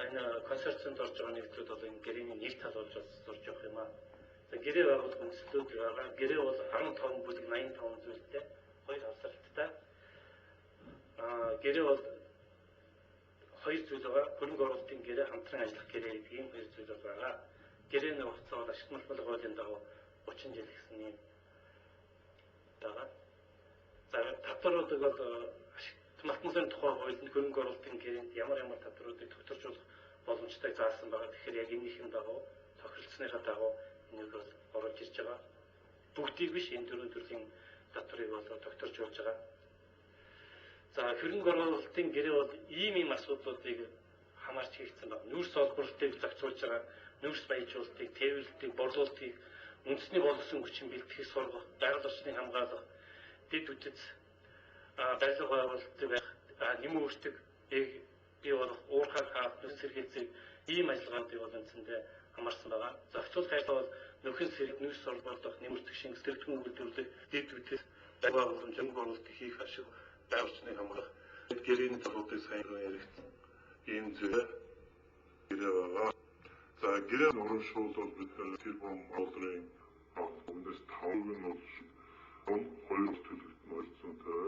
энэ консорциумд орж байгаа нэгдлүүд бол энэ гэрээний нэг тал болж зорж явах юм аа. За гэрээ байгуулах үндэслүүд байгаа. Гэрээ бол 15 бүлэг 85 зүйлтэй, 2 хавсралттай. Гэрээ бол 2 зүйл байгаа. Хөрөнгө оруулалтын гэрээ, хамтран ажиллах гэрээ гэдэг ийм 2 зүйл байгаа. Гэрээний хугацаа бол ашигт малбар хуулийн дагуу 30 жил гэсэн юм байгаа. За татваруудыг бол ашигт малбарын тухай хуулийн хөрөнгө оруулалтын гэрээнд ямар татваруудыг тогтворжуулах боломжтой заасан байгаа. Тэгэхээр яг энэхийн дагуу тохиролцсныхаа дагуу энийг бол оруулж ирж байгаа. Бүгдийг биш энэ 4 төрлийн татварыг бол тогтворжуулж байгаа. За хөрөнгө оруулалтын гэрээ бол ийм асуудлуудыг хамаарч хийгдсэн байна. Нүүрс олборлтыг зохицуулж байгаа, нүүрс баяжуулалтыг, тээвэрлэлтийг, борлуулалтыг, үндэсний боловсон хүчин бэлтгэх сургах, байгаль орчныг хамгаалах, дэд үдэц барилга байгуулалтыг байх, нэм өөртөг бий болох, уурхай хаалт, нөхөн сэргээцийг ийм ажиллагаануудыг бол үндсэндээ хамаарсан байгаа. Зохицуулах ажил бол нөхөн сэрэг, нүүрс олборлох, нэмэрдэх шинж сэтгэлдэн үйлдвэрлэх, дэд үдэц барилга байгууламж, хөрөнгө оруулалтыг хийх ашиг байгаль орчныг хамгаалах, гэрээний талуудыг сайн яригдсан ийм зүйл гэрээ байгаа. За гэрээ урамшуулал бид тэр бом олдрын авахнаас 5% нь бол 2 төлөвт мөрцөнтэй